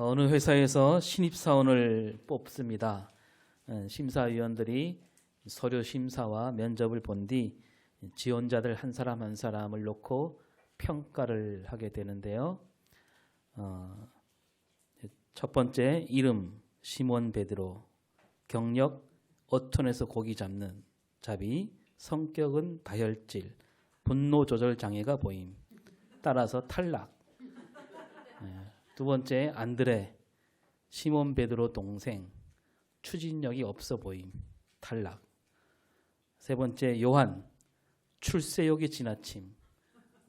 어느 회사에서 신입사원을 뽑습니다. 심사위원들이 서류 심사와 면접을 본 뒤 지원자들 한 사람 한 사람을 놓고 평가를 하게 되는데요. 첫 번째, 이름 시몬 베드로, 경력 어촌에서 고기 잡는 잡이, 성격은 다혈질, 분노 조절 장애가 보임, 따라서 탈락. 두 번째, 안드레 시몬 베드로 동생, 추진력이 없어 보임, 탈락. 세 번째, 요한 출세욕이 지나침,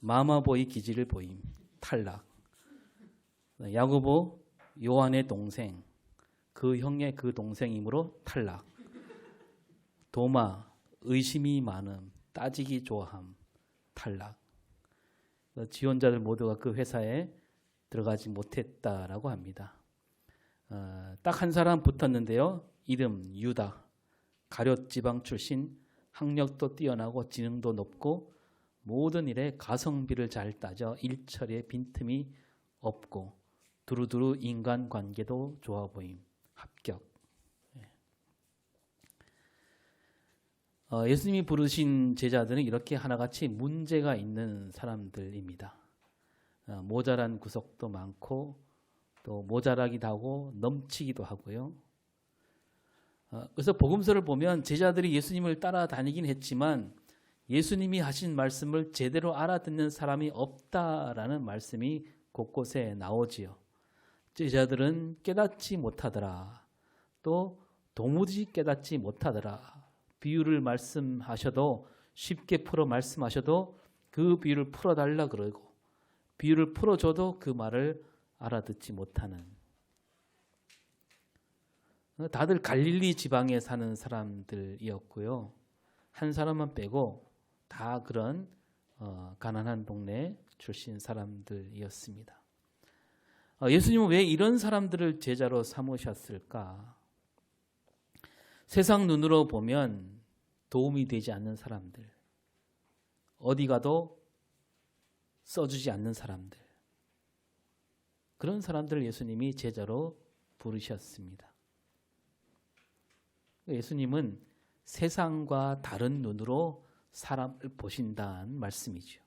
마마보이 기질을 보임, 탈락. 야고보 요한의 동생, 그 형의 그 동생이므로 탈락. 도마 의심이 많음, 따지기 좋아함, 탈락. 지원자들 모두가 그 회사에 들어가지 못했다라고 합니다. 딱 한 사람 붙었는데요. 이름 유다, 가룟지방 출신, 학력도 뛰어나고 지능도 높고 모든 일에 가성비를 잘 따져 일처리에 빈틈이 없고 두루두루 인간관계도 좋아 보임, 합격. 예수님이 부르신 제자들은 이렇게 하나같이 문제가 있는 사람들입니다. 모자란 구석도 많고 또 모자라기도 하고 넘치기도 하고요. 그래서 복음서를 보면 제자들이 예수님을 따라다니긴 했지만 예수님이 하신 말씀을 제대로 알아듣는 사람이 없다라는 말씀이 곳곳에 나오지요. 제자들은 깨닫지 못하더라. 또 도무지 깨닫지 못하더라. 비유를 말씀하셔도 쉽게 풀어 말씀하셔도 그 비유를 풀어달라 그러고 비유를 풀어줘도 그 말을 알아듣지 못하는, 다들 갈릴리 지방에 사는 사람들이었고요. 한 사람만 빼고 다 그런 가난한 동네 출신 사람들이었습니다. 예수님은 왜 이런 사람들을 제자로 삼으셨을까? 세상 눈으로 보면 도움이 되지 않는 사람들, 어디 가도 써주지 않는 사람들, 그런 사람들을 예수님이 제자로 부르셨습니다. 예수님은 세상과 다른 눈으로 사람을 보신다는 말씀이죠.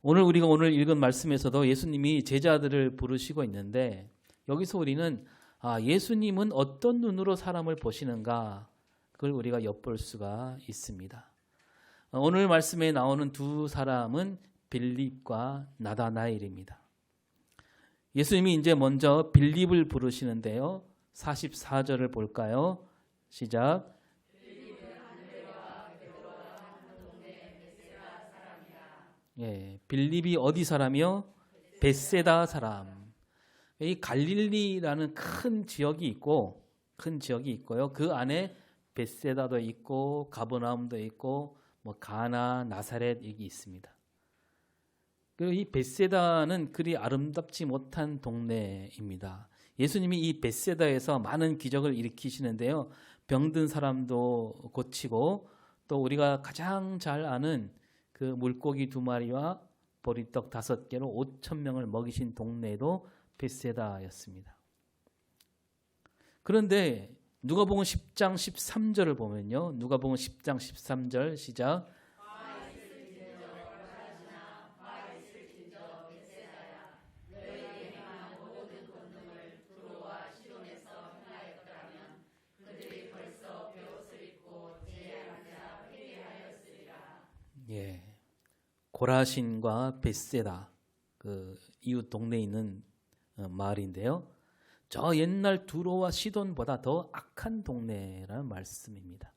우리가 오늘 읽은 말씀에서도 예수님이 제자들을 부르시고 있는데 여기서 우리는 예수님은 어떤 눈으로 사람을 보시는가, 그걸 우리가 엿볼 수가 있습니다. 오늘 말씀에 나오는 두 사람은 빌립과 나다나엘입니다. 예수님이 이제 먼저 빌립을 부르시는데요. 44절을 볼까요? 시작. 빌립이 어디 사람이요? 벳세다 사람. 이 갈릴리라는 큰 지역이 있고요. 그 안에 벳세다도 있고 가버나움도 있고 가나, 나사렛 여기 있습니다. 그리고 이 벳세다는 그리 아름답지 못한 동네입니다. 예수님이 이 벳세다에서 많은 기적을 일으키시는데요. 병든 사람도 고치고 또 우리가 가장 잘 아는 그 물고기 2마리와 보리떡 5개로 5,000명을 먹이신 동네도 벳세다였습니다. 그런데 누가복음 10장 13절을 보면요. 누가복음 10장 13절 시작. 고라신과 벳세다, 그 이웃 동네에 있는 마을인데요. 저 옛날 두로와 시돈보다 더 악한 동네라는 말씀입니다.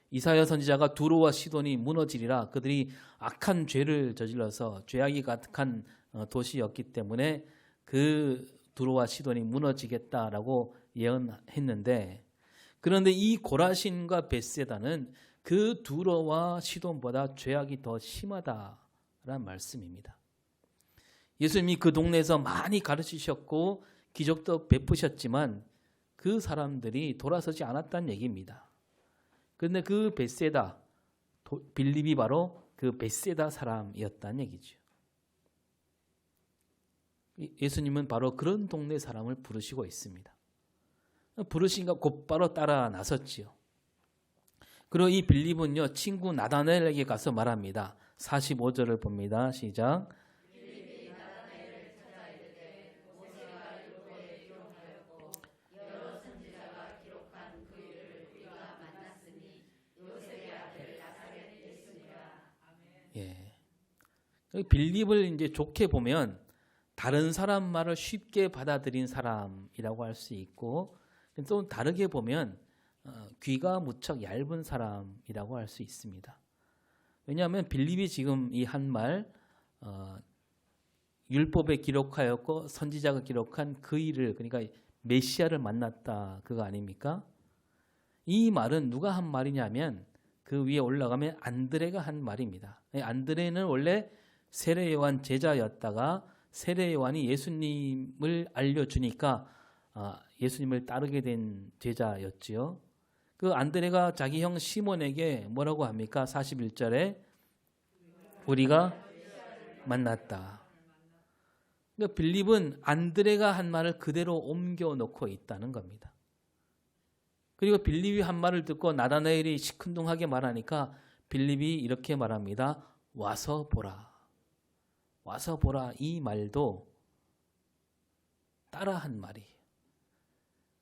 이사야 선지자가 두로와 시돈이 무너지리라, 그들이 악한 죄를 저질러서 죄악이 가득한 도시였기 때문에 그 두로와 시돈이 무너지겠다라고 예언했는데, 그런데 이 고라신과 벳세다는 그 두로와 시돈보다 죄악이 더 심하다라는 말씀입니다. 예수님이 그 동네에서 많이 가르치셨고 기적도 베푸셨지만 그 사람들이 돌아서지 않았다는 얘기입니다. 그런데 그 벳세다, 빌립이 바로 그 벳세다 사람이었다는 얘기죠. 예수님은 바로 그런 동네 사람을 부르시고 있습니다. 부르시니까 곧바로 따라 나섰지요. 그리고 이 빌립은요, 친구 나다나엘에게 가서 말합니다. 45절을 봅니다. 시작. 예. 빌립을 이제 좋게 보면 다른 사람 말을 쉽게 받아들인 사람이라고 할 수 있고, 또 다르게 보면 귀가 무척 얇은 사람이라고 할 수 있습니다. 왜냐하면 빌립이 지금 이 한 말, 율법에 기록하였고 선지자가 기록한 그 일을, 그러니까 메시아를 만났다, 그거 아닙니까? 이 말은 누가 한 말이냐면 그 위에 올라가면 안드레가 한 말입니다. 안드레는 원래 세례 요한 제자였다가 세례 요한이 예수님을 알려주니까 예수님을 따르게 된 제자였지요. 그 안드레가 자기 형 시몬에게 뭐라고 합니까? 41절에 우리가 만났다. 그러니까 빌립은 안드레가 한 말을 그대로 옮겨 놓고 있다는 겁니다. 그리고 빌립이 한 말을 듣고 나다나엘이 시큰둥하게 말하니까 빌립이 이렇게 말합니다. 와서 보라. 와서 보라. 이 말도 따라한 말이에요.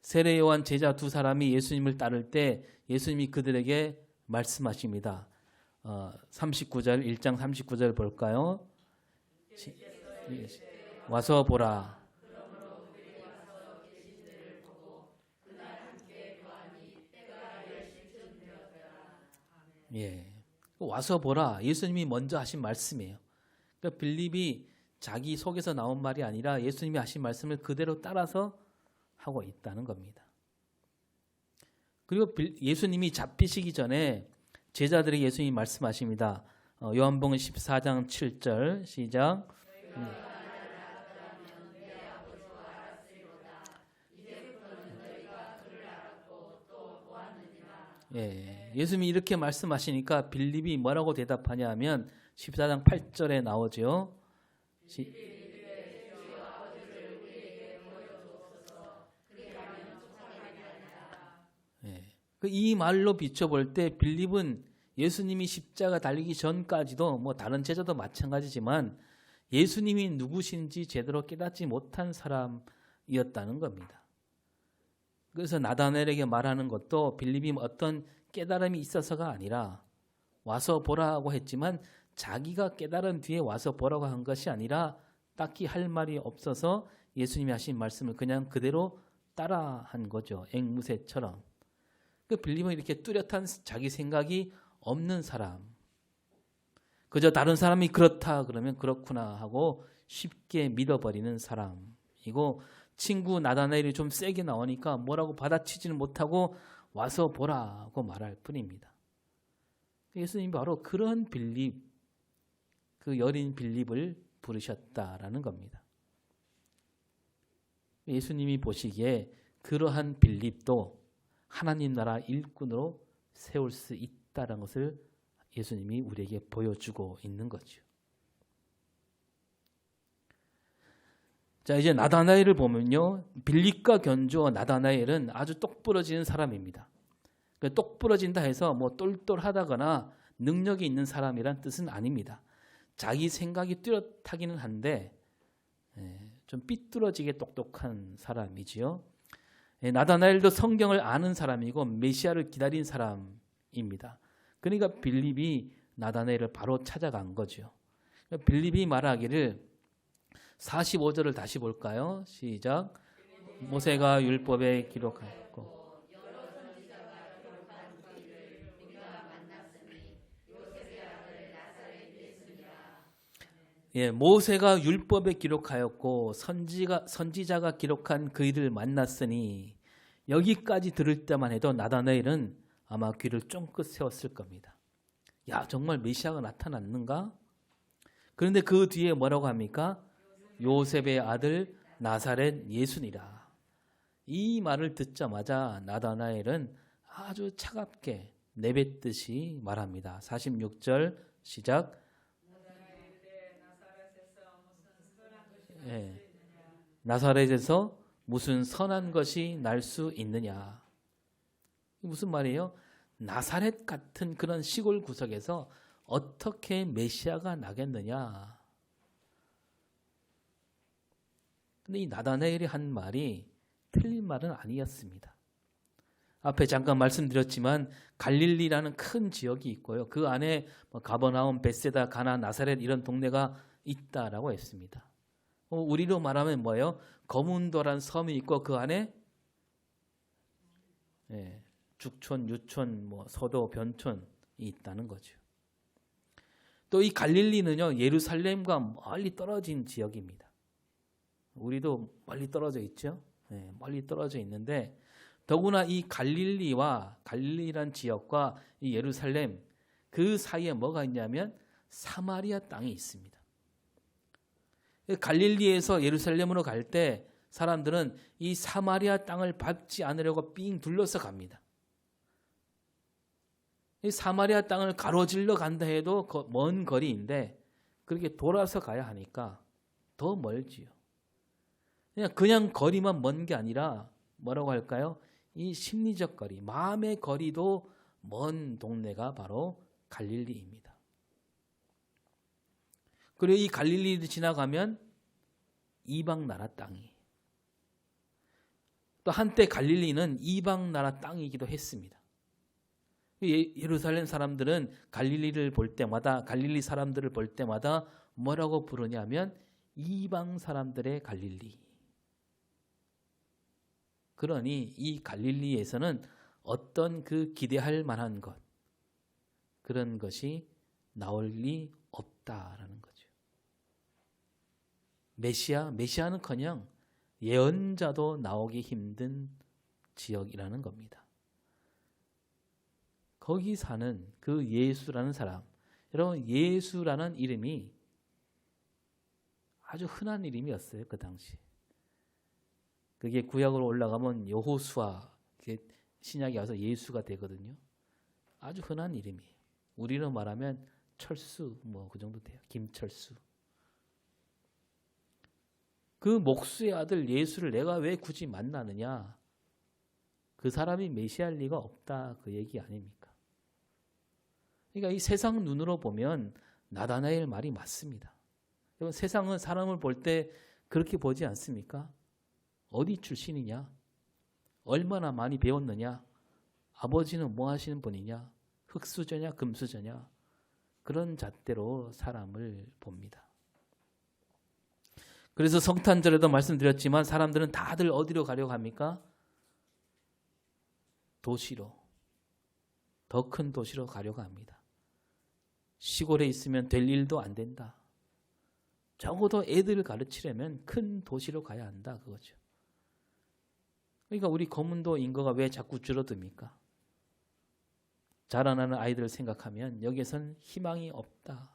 세례 요한 제자 두 사람이 예수님을 따를 때 예수님이 그들에게 말씀하십니다. 39절, 1장 39절 볼까요? 와서 보라. 예. 와서 보라. 예수님이 먼저 하신 말씀이에요. 그러니까 빌립이 자기 속에서 나온 말이 아니라 예수님이 하신 말씀을 그대로 따라서 하고 있다는 겁니다. 그리고 예수님이 잡히시기 전에 제자들에게 예수님이 말씀하십니다. 요한복음 14장 7절 시작. 예, 예수님이 이렇게 말씀하시니까 빌립이 뭐라고 대답하냐면 14장 8절에 나오죠. 이 말로 비춰볼 때 빌립은 예수님이 십자가 달리기 전까지도 뭐 다른 제자도 마찬가지지만 예수님이 누구신지 제대로 깨닫지 못한 사람이었다는 겁니다. 그래서 나다나엘에게 말하는 것도 빌립이 어떤 깨달음이 있어서가 아니라 와서 보라고 했지만 자기가 깨달은 뒤에 와서 보라고 한 것이 아니라 딱히 할 말이 없어서 예수님이 하신 말씀을 그냥 그대로 따라한 거죠. 앵무새처럼. 그 빌립은 이렇게 뚜렷한 자기 생각이 없는 사람. 그저 다른 사람이 그렇다 그러면 그렇구나 하고 쉽게 믿어버리는 사람이고, 친구 나다나엘이 좀 세게 나오니까 뭐라고 받아치지는 못하고 와서 보라고 말할 뿐입니다. 예수님이 바로 그런 빌립, 그 여린 빌립을 부르셨다라는 겁니다. 예수님이 보시기에 그러한 빌립도 하나님 나라 일꾼으로 세울 수 있다는 것을 예수님이 우리에게 보여주고 있는 거죠. 자, 이제 나다나엘을 보면요, 빌립과 견주어 나다나엘은 아주 똑부러지는 사람입니다. 똑부러진다 해서 뭐 똘똘하다거나 능력이 있는 사람이란 뜻은 아닙니다. 자기 생각이 뚜렷하기는 한데 좀 삐뚤어지게 똑똑한 사람이지요. 나다나엘도 성경을 아는 사람이고 메시아를 기다린 사람입니다. 그러니까 빌립이 나다나엘을 바로 찾아간 거죠. 빌립이 말하기를 45절을 다시 볼까요? 시작. 모세가 율법에 기록하였고 예, 모세가 율법에 기록하였고 선지자가 기록한 그 일을 만났으니, 여기까지 들을 때만 해도 나다나엘은 아마 귀를 쫑긋 세웠을 겁니다. 야, 정말 메시아가 나타났는가? 그런데 그 뒤에 뭐라고 합니까? 요셉의 아들 나사렛 예수니라. 이 말을 듣자마자 나다나엘은 아주 차갑게 내뱉듯이 말합니다. 46절 시작. 예. 나사렛에서 무슨 선한 것이 날 수 있느냐. 무슨 말이에요? 나사렛 같은 그런 시골 구석에서 어떻게 메시아가 나겠느냐. 근데 이 나다나엘이 한 말이 틀린 말은 아니었습니다. 앞에 잠깐 말씀드렸지만 갈릴리라는 큰 지역이 있고요. 그 안에 가버나움, 벳세다, 가나, 나사렛 이런 동네가 있다라고 했습니다. 우리로 말하면 뭐예요? 거문도란 섬이 있고 그 안에 죽촌, 유촌, 서도, 변촌이 있다는 거죠. 또 이 갈릴리는요, 예루살렘과 멀리 떨어진 지역입니다. 우리도 멀리 떨어져 있죠. 멀리 떨어져 있는데 더구나 이 갈릴리란 지역과 이 예루살렘 그 사이에 뭐가 있냐면 사마리아 땅이 있습니다. 갈릴리에서 예루살렘으로 갈 때 사람들은 이 사마리아 땅을 밟지 않으려고 삥 둘러서 갑니다. 이 사마리아 땅을 가로질러 간다 해도 먼 거리인데 그렇게 돌아서 가야 하니까 더 멀지요. 그냥 거리만 먼 게 아니라 뭐라고 할까요? 이 심리적 거리, 마음의 거리도 먼 동네가 바로 갈릴리입니다. 그리고 이 갈릴리를 지나가면 이방 나라 땅이, 또 한때 갈릴리는 이방 나라 땅이기도 했습니다. 예루살렘 사람들은 갈릴리 사람들을 볼 때마다 뭐라고 부르냐면 이방 사람들의 갈릴리. 그러니 이 갈릴리에서는 어떤 그 기대할 만한 것, 그런 것이 나올 리 없다라는 거죠. 메시아는커녕 예언자도 나오기 힘든 지역이라는 겁니다. 거기 사는 그 예수라는 사람, 여러분 예수라는 이름이 아주 흔한 이름이었어요. 그 당시. 그게 구약으로 올라가면 여호수아, 신약에 와서 예수가 되거든요. 아주 흔한 이름이에요. 우리로 말하면 철수, 그 정도 돼요. 김철수. 그 목수의 아들 예수를 내가 왜 굳이 만나느냐? 그 사람이 메시아일 리가 없다. 그 얘기 아닙니까? 그러니까 이 세상 눈으로 보면 나다나엘 말이 맞습니다. 여러분, 세상은 사람을 볼 때 그렇게 보지 않습니까? 어디 출신이냐? 얼마나 많이 배웠느냐? 아버지는 뭐 하시는 분이냐? 흙수저냐? 금수저냐? 그런 잣대로 사람을 봅니다. 그래서 성탄절에도 말씀드렸지만 사람들은 다들 어디로 가려고 합니까? 도시로. 더 큰 도시로 가려고 합니다. 시골에 있으면 될 일도 안 된다. 적어도 애들을 가르치려면 큰 도시로 가야 한다. 그거죠. 그러니까 우리 거문도 인구가 왜 자꾸 줄어듭니까? 자라나는 아이들을 생각하면 여기에선 희망이 없다.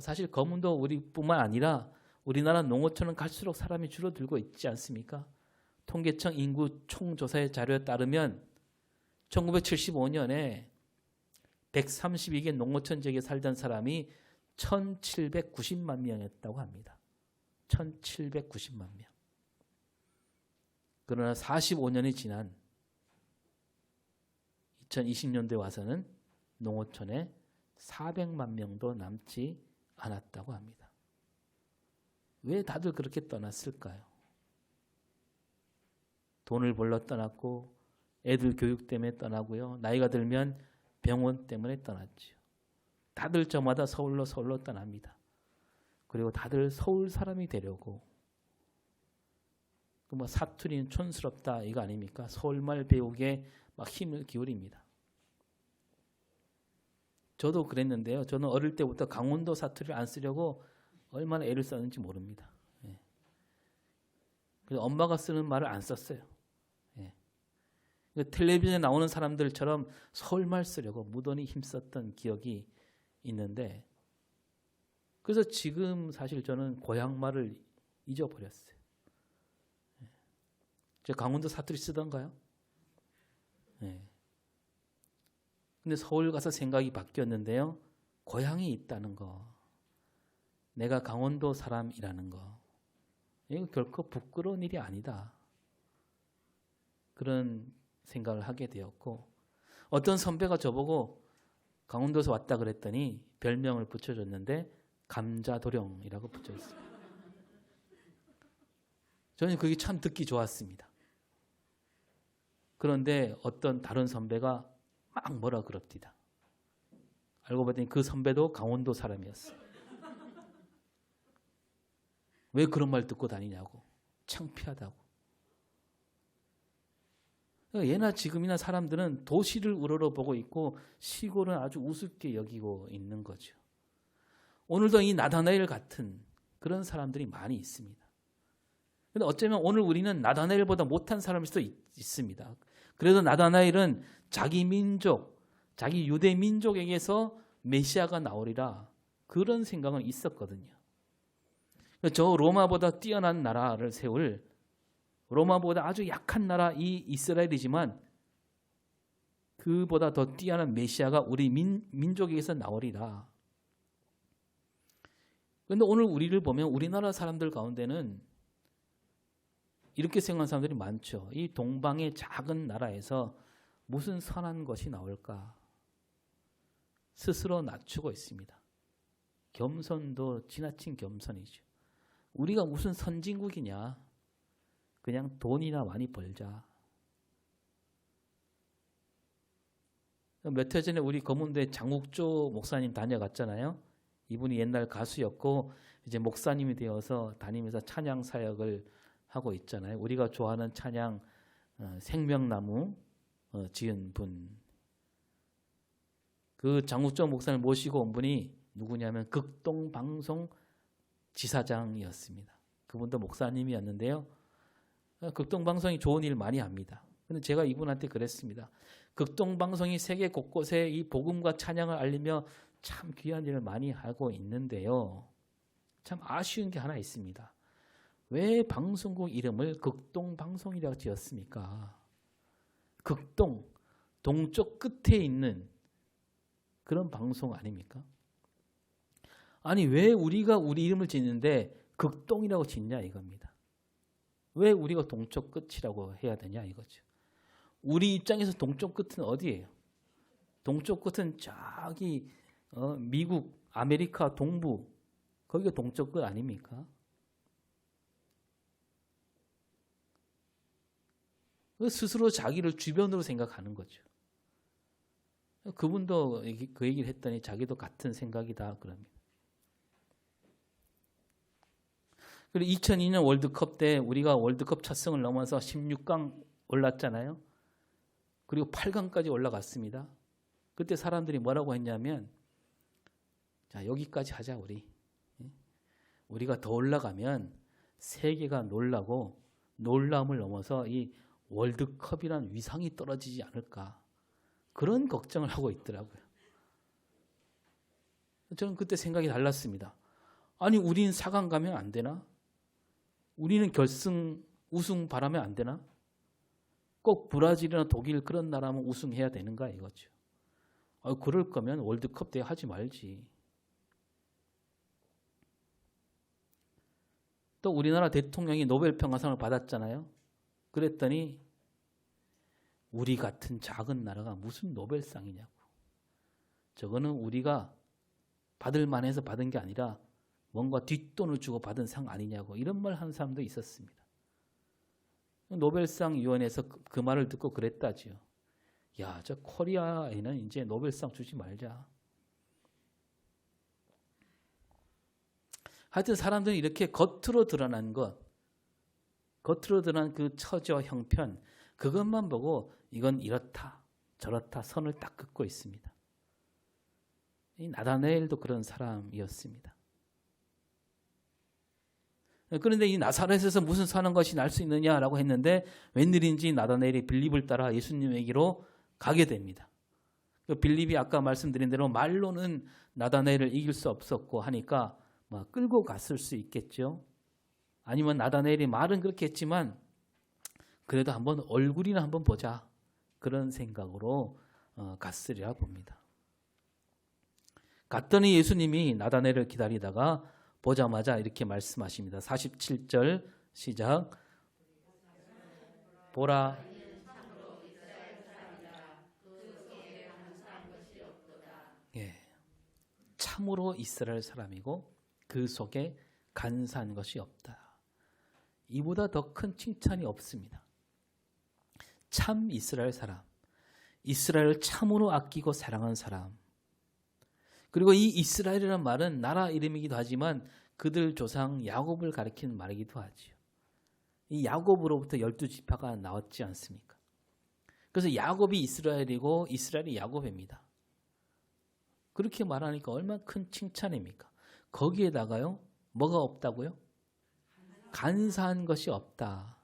사실 거문도 우리뿐만 아니라 우리나라 농어촌은 갈수록 사람이 줄어들고 있지 않습니까? 통계청 인구 총조사의 자료에 따르면 1975년에 132개 농어촌 지역에 살던 사람이 1790만 명이었다고 합니다. 1790만 명. 그러나 45년이 지난 2020년도에 와서는 농어촌에 400만 명도 남지 않았다고 합니다. 왜 다들 그렇게 떠났을까요? 돈을 벌러 떠났고 애들 교육 때문에 떠나고요. 나이가 들면 병원 때문에 떠났죠. 다들 저마다 서울로 떠납니다. 그리고 다들 서울 사람이 되려고. 사투리는 촌스럽다 이거 아닙니까? 서울말 배우기에 막 힘을 기울입니다. 저도 그랬는데요. 저는 어릴 때부터 강원도 사투리를 안 쓰려고 얼마나 애를 썼는지 모릅니다. 그래서 엄마가 쓰는 말을 안 썼어요. 텔레비전에 나오는 사람들처럼 서울말 쓰려고 무던히 힘썼던 기억이 있는데, 그래서 지금 사실 저는 고향말을 잊어버렸어요. 저 강원도 사투리 쓰던가요? 근데 서울 가서 생각이 바뀌었는데요. 고향이 있다는 거, 내가 강원도 사람이라는 거, 이거 결코 부끄러운 일이 아니다. 그런 생각을 하게 되었고, 어떤 선배가 저보고 강원도에서 왔다 그랬더니 별명을 붙여줬는데 감자도령이라고 붙여줬어요. 저는 그게 참 듣기 좋았습니다. 그런데 어떤 다른 선배가 막 뭐라 그럽디다. 알고 봤더니 그 선배도 강원도 사람이었어요. 왜 그런 말 듣고 다니냐고. 창피하다고. 예나 지금이나 사람들은 도시를 우러러보고 있고 시골은 아주 우습게 여기고 있는 거죠. 오늘도 이 나다나엘 같은 그런 사람들이 많이 있습니다. 그런데 어쩌면 오늘 우리는 나다나엘보다 못한 사람일 수도 있습니다. 그래도 나다나엘은 자기 민족, 자기 유대 민족에게서 메시아가 나오리라 그런 생각은 있었거든요. 저 로마보다 뛰어난 나라를 세울, 로마보다 아주 약한 나라 이 이스라엘이지만 그보다 더 뛰어난 메시아가 우리 민족에게서 나오리라. 그런데 오늘 우리를 보면 우리나라 사람들 가운데는 이렇게 생각하는 사람들이 많죠. 이 동방의 작은 나라에서 무슨 선한 것이 나올까? 스스로 낮추고 있습니다. 겸손도 지나친 겸손이죠. 우리가 무슨 선진국이냐? 그냥 돈이나 많이 벌자. 몇 해 전에 우리 거문대 장욱조 목사님 다녀갔잖아요. 이분이 옛날 가수였고 이제 목사님이 되어서 다니면서 찬양 사역을 하고 있잖아요. 우리가 좋아하는 찬양 생명나무 지은 분. 그 장욱조 목사님을 모시고 온 분이 누구냐면 극동방송 지사장이었습니다. 그분도 목사님이었는데요. 극동방송이 좋은 일 많이 합니다. 근데 제가 이분한테 그랬습니다. 극동방송이 세계 곳곳에 이 복음과 찬양을 알리며 참 귀한 일을 많이 하고 있는데요. 참 아쉬운 게 하나 있습니다. 왜 방송국 이름을 극동방송이라고 지었습니까? 극동, 동쪽 끝에 있는 그런 방송 아닙니까? 아니 왜 우리가 우리 이름을 짓는데 극동이라고 짓냐 이겁니다. 왜 우리가 동쪽 끝이라고 해야 되냐 이거죠. 우리 입장에서 동쪽 끝은 어디예요? 동쪽 끝은 저기 미국, 아메리카 동부 거기가 동쪽 끝 아닙니까? 스스로 자기를 주변으로 생각하는 거죠. 그분도 그 얘기를 했더니 자기도 같은 생각이다 그럽니다. 그리고 2002년 월드컵 때 우리가 월드컵 첫 승을 넘어서 16강 올랐잖아요. 그리고 8강까지 올라갔습니다. 그때 사람들이 뭐라고 했냐면 자 여기까지 하자 우리. 우리가 더 올라가면 세계가 놀라고 놀라움을 넘어서 이 월드컵이란 위상이 떨어지지 않을까. 그런 걱정을 하고 있더라고요. 저는 그때 생각이 달랐습니다. 아니 우리는 4강 가면 안 되나? 우리는 결승 우승 바라면 안 되나? 꼭 브라질이나 독일 그런 나라면 우승해야 되는가 이거죠. 그럴 거면 월드컵 때 하지 말지. 또 우리나라 대통령이 노벨 평화상을 받았잖아요. 그랬더니 우리 같은 작은 나라가 무슨 노벨상이냐고. 저거는 우리가 받을 만해서 받은 게 아니라 뭔가 뒷돈을 주고 받은 상 아니냐고 이런 말 하는 사람도 있었습니다. 노벨상 위원회에서 그 말을 듣고 그랬다지요. 야, 저 코리아에는 이제 노벨상 주지 말자. 하여튼 사람들은 이렇게 겉으로 드러난 것, 겉으로 드러난 그 처지와 형편, 그것만 보고 이건 이렇다, 저렇다 선을 딱 긋고 있습니다. 이 나다나엘도 그런 사람이었습니다. 그런데 이 나사렛에서 무슨 선한 것이 날 수 있느냐라고 했는데 웬일인지 나다나엘이 빌립을 따라 예수님에게로 가게 됩니다. 빌립이 아까 말씀드린 대로 말로는 나다나엘을 이길 수 없었고 하니까 끌고 갔을 수 있겠죠. 아니면 나다나엘이 말은 그렇게 했지만 그래도 한번 얼굴이나 한번 보자. 그런 생각으로 갔으리라 봅니다. 갔더니 예수님이 나다나엘을 기다리다가 보자마자 이렇게 말씀하십니다. 47절 시작. 보라. 예, 참으로 이스라엘 사람이고 그 속에 간사한 것이 없다. 이보다 더 큰 칭찬이 없습니다. 참 이스라엘 사람, 이스라엘을 참으로 아끼고 사랑한 사람. 그리고 이 이스라엘이라는 말은 나라 이름이기도 하지만 그들 조상 야곱을 가리키는 말이기도 하지요. 이 야곱으로부터 12지파가 나왔지 않습니까? 그래서 야곱이 이스라엘이고 이스라엘이 야곱입니다. 그렇게 말하니까 얼마나 큰 칭찬입니까? 거기에다가요, 뭐가 없다고요? 간사한 것이 없다.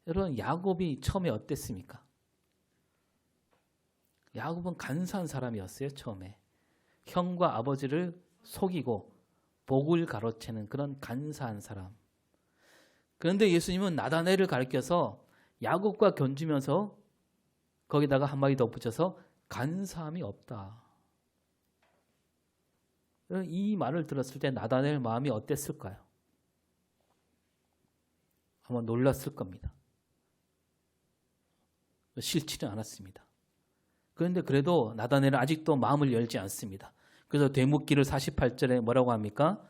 여러분, 야곱이 처음에 어땠습니까? 야곱은 간사한 사람이었어요, 처음에. 형과 아버지를 속이고 복을 가로채는 그런 간사한 사람. 그런데 예수님은 나다나엘을 가리켜서 야곱과 견주면서 거기다가 한마디 덧붙여서 간사함이 없다. 이 말을 들었을 때 나다나엘 마음이 어땠을까요? 아마 놀랐을 겁니다. 싫지는 않았습니다. 그런데 그래도 나다나엘은 아직도 마음을 열지 않습니다. 그래서 되묻기를 48절에 뭐라고 합니까?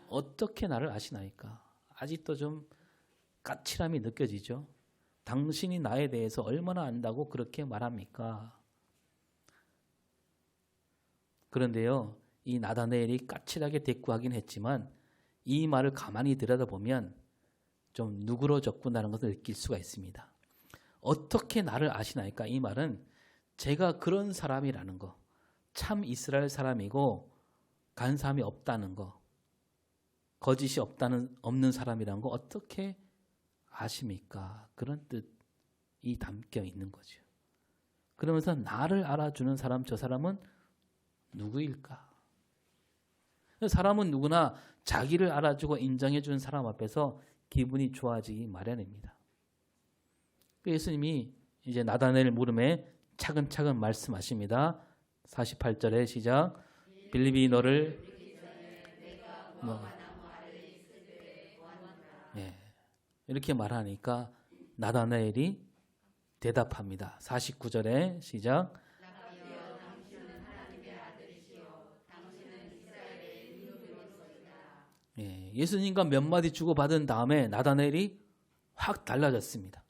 어떻게 나를 아시나이까? 아직도 좀 까칠함이 느껴지죠. 당신이 나에 대해서 얼마나 안다고 그렇게 말합니까? 그런데요, 이 나다나엘이 까칠하게 대꾸하긴 했지만 이 말을 가만히 들여다보면 좀 누그러졌구나라는 것을 느낄 수가 있습니다. 어떻게 나를 아시나이까? 이 말은 제가 그런 사람이라는 거, 참 이스라엘 사람이고 간사함이 없다는 거, 거짓이 없는 사람이라는 거 어떻게 아십니까? 그런 뜻이 담겨 있는 거죠. 그러면서 나를 알아주는 사람, 저 사람은 누구일까? 사람은 누구나 자기를 알아주고 인정해 주는 사람 앞에서 기분이 좋아지기 마련입니다. 예수님이 이제 나다나엘 물음에 차근차근 말씀하십니다. 48절에 시작. 빌립이 너를 이렇게 말하니까 나다나엘이 대답합니다. 49절에 시작. 예수님과 몇 마디 주고받은 다음에 나다나엘이 확 달라졌습니다.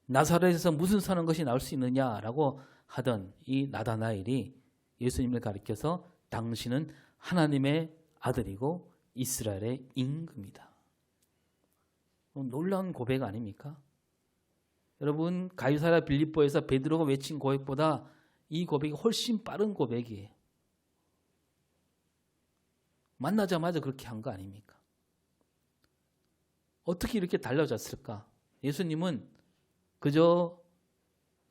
나사렛에서 무슨 사는 것이 나올 수 있느냐라고 하던 이 나다나엘이 예수님을 가리켜서 당신은 하나님의 아들이고 이스라엘의 임금이다. 놀라운 고백 아닙니까? 여러분, 가이사랴 빌립보에서 베드로가 외친 고백보다 이 고백이 훨씬 빠른 고백이에요. 만나자마자 그렇게 한 거 아닙니까? 어떻게 이렇게 달라졌을까? 예수님은 그저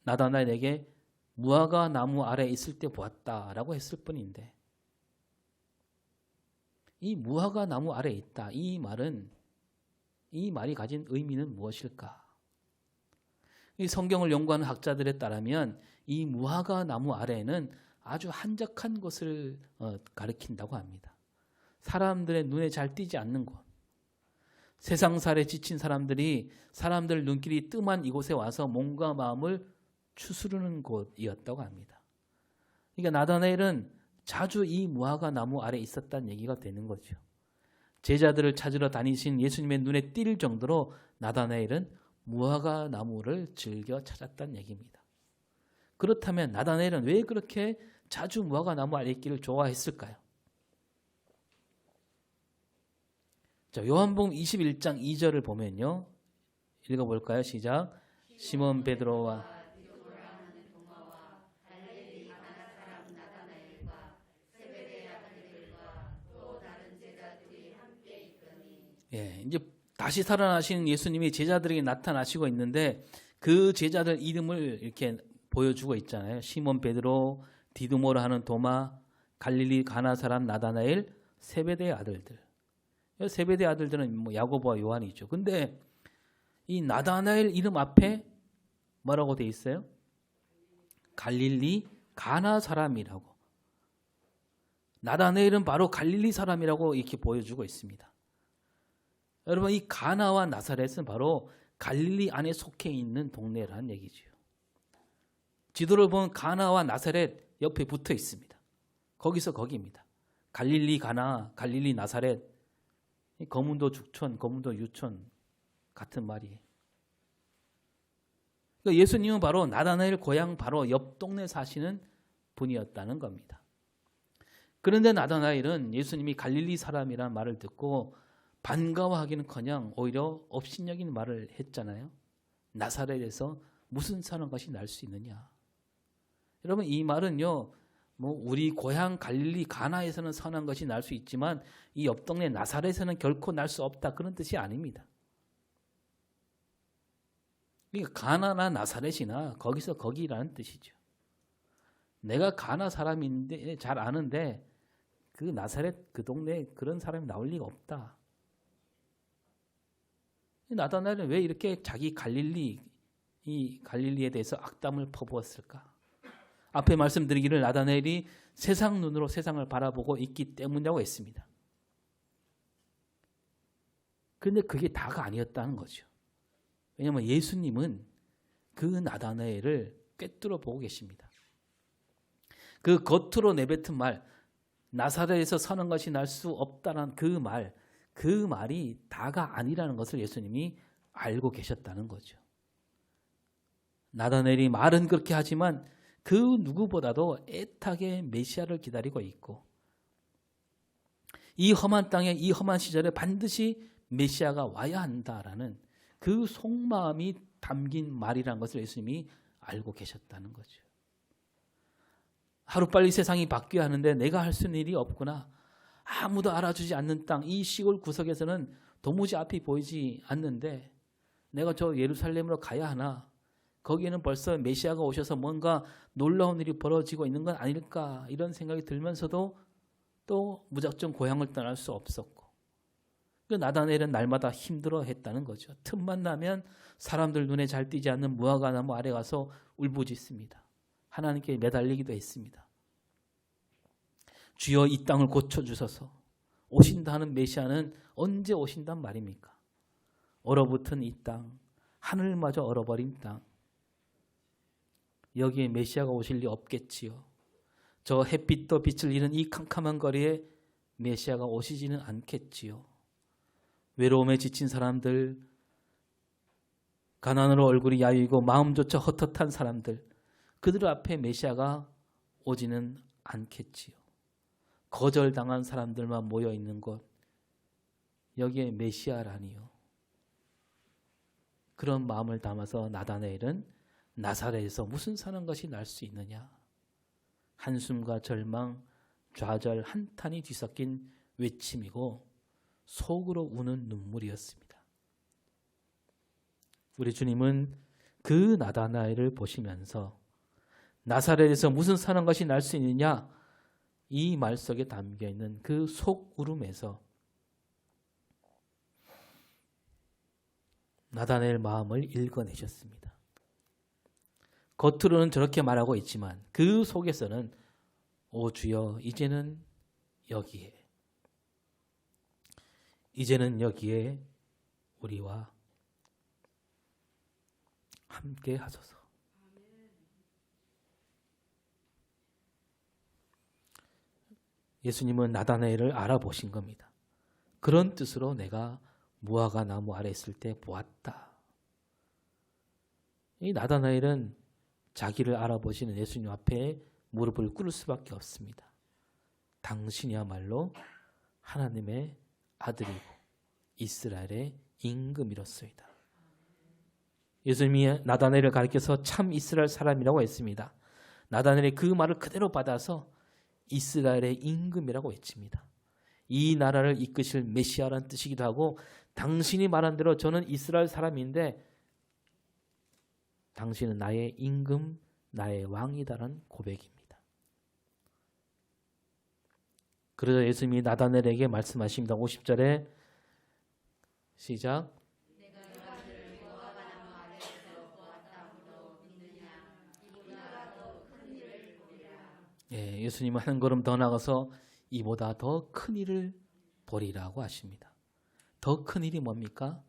나다나엘에게 무화과 나무 아래 있을 때 보았다라고 했을 뿐인데, 이 무화과 나무 아래 있다, 이 말이 가진 의미는 무엇일까? 이 성경을 연구하는 학자들에 따르면 이 무화과 나무 아래에는 아주 한적한 곳을 가리킨다고 합니다. 사람들의 눈에 잘 띄지 않는 곳, 세상살에 지친 사람들이 사람들 눈길이 뜸한 이곳에 와서 몸과 마음을 추스르는 곳이었다고 합니다. 그러니까 나다나엘은 자주 이 무화과 나무 아래 있었다는 얘기가 되는 거죠. 제자들을 찾으러 다니신 예수님의 눈에 띌 정도로 나다나엘은 무화과 나무를 즐겨 찾았다는 얘기입니다. 그렇다면 나다나엘은 왜 그렇게 자주 무화과 나무 아래 있기를 좋아했을까요? 자, 요한복음 21장 2절을 보면요. 읽어볼까요? 시작. 시몬 베드로와 이제 다시 살아나신 예수님이 제자들에게 나타나시고 있는데 그 제자들 이름을 이렇게 보여주고 있잖아요. 시몬 베드로, 디두모라 하는 도마, 갈릴리 가나 사람 나다나엘, 세베대의 아들들. 세베대의 아들들은 뭐 야고보와 요한이죠. 근데 이 나다나엘 이름 앞에 뭐라고 돼 있어요? 갈릴리 가나 사람이라고. 나다나엘은 바로 갈릴리 사람이라고 이렇게 보여주고 있습니다. 여러분, 이 가나와 나사렛은 바로 갈릴리 안에 속해 있는 동네라는 얘기죠. 지도를 보면 가나와 나사렛 옆에 붙어 있습니다. 거기서 거기입니다. 갈릴리 가나, 갈릴리 나사렛, 거문도 죽촌, 거문도 유촌 같은 말이에요. 그러니까 예수님은 바로 나다나엘 고향 바로 옆 동네 사시는 분이었다는 겁니다. 그런데 나다나엘은 예수님이 갈릴리 사람이라는 말을 듣고 반가워하기는커녕 오히려 업신여긴 말을 했잖아요. 나사렛에서 무슨 사는 것이 날 수 있느냐. 여러분, 이 말은요, 뭐 우리 고향 갈릴리 가나에서는 선한 것이 날 수 있지만 이 옆 동네 나사렛에서는 결코 날 수 없다, 그런 뜻이 아닙니다. 그러니까 가나나 나사렛이나 거기서 거기라는 뜻이죠. 내가 가나 사람인데 잘 아는데 그 나사렛 그 동네에 그런 사람이 나올 리가 없다. 나다나엘은 왜 이렇게 자기 이 갈릴리에 대해서 악담을 퍼부었을까? 앞에 말씀드리기를 나다나엘이 세상 눈으로 세상을 바라보고 있기 때문이라고 했습니다. 그런데 그게 다가 아니었다는 거죠. 왜냐하면 예수님은 그 나다나엘을 꿰뚫어 보고 계십니다. 그 겉으로 내뱉은 말, 나사렛에서 서는 것이 날 수 없다는 그 말이 다가 아니라는 것을 예수님이 알고 계셨다는 거죠. 나다나엘이 말은 그렇게 하지만 그 누구보다도 애타게 메시아를 기다리고 있고 이 험한 땅에 이 험한 시절에 반드시 메시아가 와야 한다라는 그 속마음이 담긴 말이라는 것을 예수님이 알고 계셨다는 거죠. 하루빨리 세상이 바뀌어야 하는데 내가 할 수 있는 일이 없구나. 아무도 알아주지 않는 땅, 이 시골 구석에서는 도무지 앞이 보이지 않는데 내가 저 예루살렘으로 가야 하나? 거기에는 벌써 메시아가 오셔서 뭔가 놀라운 일이 벌어지고 있는 건 아닐까, 이런 생각이 들면서도 또 무작정 고향을 떠날 수 없었고, 그 나다나엘은 날마다 힘들어했다는 거죠. 틈만 나면 사람들 눈에 잘 띄지 않는 무화과 나무 아래 가서 울부짖습니다. 하나님께 매달리기도 했습니다. 주여 이 땅을 고쳐주소서. 오신다 하는 메시아는 언제 오신단 말입니까? 얼어붙은 이 땅, 하늘마저 얼어버린 땅, 여기에 메시아가 오실 리 없겠지요. 저 햇빛도 빛을 잃은 이 캄캄한 거리에 메시아가 오시지는 않겠지요. 외로움에 지친 사람들, 가난으로 얼굴이 야위고 마음조차 헛헛한 사람들, 그들 앞에 메시아가 오지는 않겠지요. 거절당한 사람들만 모여있는 곳, 여기에 메시아라니요. 그런 마음을 담아서 나다나엘은 나사렛에서 무슨 사는 것이 날 수 있느냐. 한숨과 절망, 좌절, 한탄이 뒤섞인 외침이고 속으로 우는 눈물이었습니다. 우리 주님은 그 나다나엘을 보시면서 나사렛에서 무슨 사는 것이 날 수 있느냐, 이 말 속에 담겨있는 그 속울음에서 나다나엘 마음을 읽어내셨습니다. 겉으로는 저렇게 말하고 있지만 그 속에서는 오 주여 이제는 여기에 우리와 함께 하소서. 예수님은 나다나엘을 알아보신 겁니다. 그런 뜻으로 내가 무화과 나무 아래 있을 때 보았다. 이 나다나엘은 자기를 알아보시는 예수님 앞에 무릎을 꿇을 수밖에 없습니다. 당신이야말로 하나님의 아들이고 이스라엘의 임금이로소이다. 예수님이 나다나엘을 가리켜서 참 이스라엘 사람이라고 했습니다. 나다나엘이 그 말을 그대로 받아서 이스라엘의 임금이라고 외칩니다. 이 나라를 이끄실 메시아라는 뜻이기도 하고, 당신이 말한 대로 저는 이스라엘 사람인데 당신은 나의 임금, 나의 왕이다라는 고백입니다. 그러자 예수님이 나다나엘에게 말씀하십니다. 50절에 시작. 예, 예수님은 한 걸음 더 나가서 이보다 더 큰 일을 보리라고 하십니다. 더 큰 일이 뭡니까?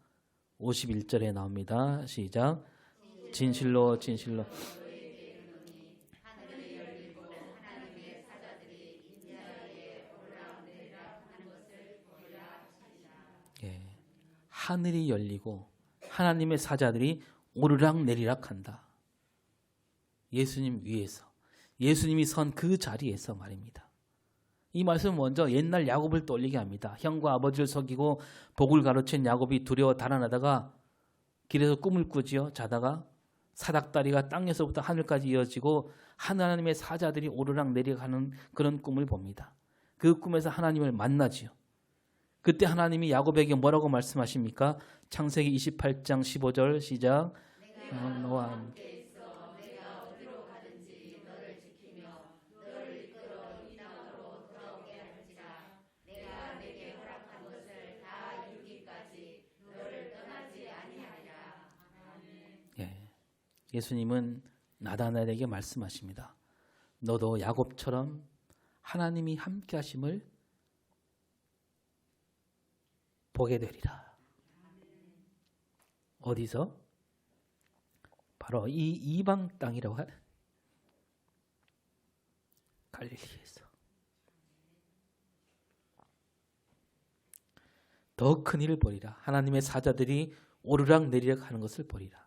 51절에 나옵니다. 시작. 진실로 진실로 예, 하늘이 열리고 하나님의 사자들이 오르락 내리락 한다. 예수님 위에서, 예수님이 선 그 자리에서 말입니다. 이 말씀은 먼저 옛날 야곱을 떠올리게 합니다. 형과 아버지를 속이고 복을 가로챈 야곱이 두려워 달아나다가 길에서 꿈을 꾸지요. 자다가 사닥다리가 땅에서부터 하늘까지 이어지고 하나님의 사자들이 오르락 내리락하는 그런 꿈을 봅니다. 그 꿈에서 하나님을 만나지요. 그때 하나님이 야곱에게 뭐라고 말씀하십니까? 창세기 28장 15절 시작. 너와 함께 예수님은 나다나엘에게 말씀하십니다. 너도 야곱처럼 하나님이 함께 하심을 보게 되리라. 어디서? 바로 이 이방 땅이라고 하는 갈릴리에서. 더 큰 일을 보리라. 하나님의 사자들이 오르락 내리락 하는 것을 보리라.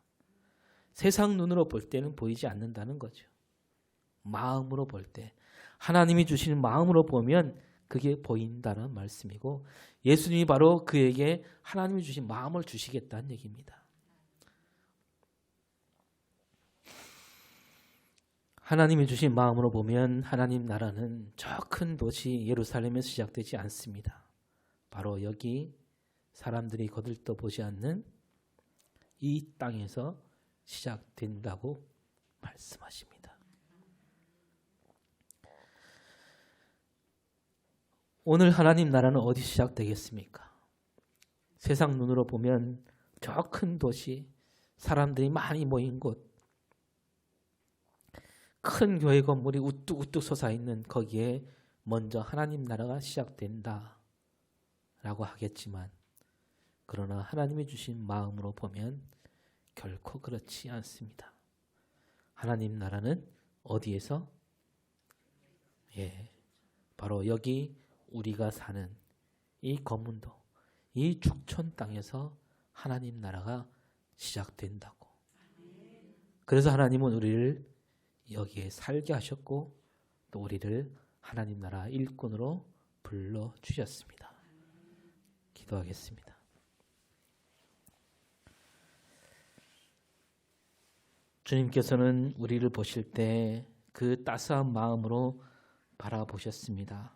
세상 눈으로 볼 때는 보이지 않는다는 거죠. 마음으로 볼 때, 하나님이 주시는 마음으로 보면 그게 보인다는 말씀이고, 예수님이 바로 그에게 하나님이 주신 마음을 주시겠다는 얘기입니다. 하나님이 주신 마음으로 보면 하나님 나라는 저 큰 도시 예루살렘에서 시작되지 않습니다. 바로 여기 사람들이 거들떠보지 않는 이 땅에서 시작된다고 말씀하십니다. 오늘 하나님 나라는 어디 시작되겠습니까? 세상 눈으로 보면 저 큰 도시, 사람들이 많이 모인 곳, 큰 교회 건물이 우뚝우뚝 솟아있는 거기에 먼저 하나님 나라가 시작된다 라고 하겠지만, 그러나 하나님이 주신 마음으로 보면 결코 그렇지 않습니다. 하나님 나라는 어디에서? 바로 여기 우리가 사는 이 검문도, 이 죽촌 땅에서 하나님 나라가 시작된다고. 그래서 하나님은 우리를 여기에 살게 하셨고 또 우리를 하나님 나라 일꾼으로 불러주셨습니다. 기도하겠습니다. 주님께서는 우리를 보실 때 그 따스한 마음으로 바라보셨습니다.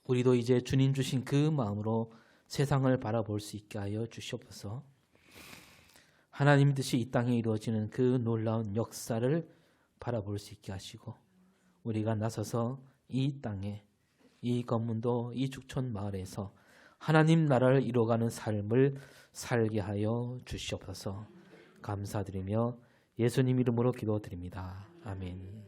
우리도 이제 주님 주신 그 마음으로 세상을 바라볼 수 있게 하여 주시옵소서. 하나님 뜻이 이 땅에 이루어지는 그 놀라운 역사를 바라볼 수 있게 하시고, 우리가 나서서 이 땅에, 이 검문도, 이 죽촌 마을에서 하나님 나라를 이루어가는 삶을 살게 하여 주시옵소서. 감사드리며 예수님 이름으로 기도드립니다. 아멘.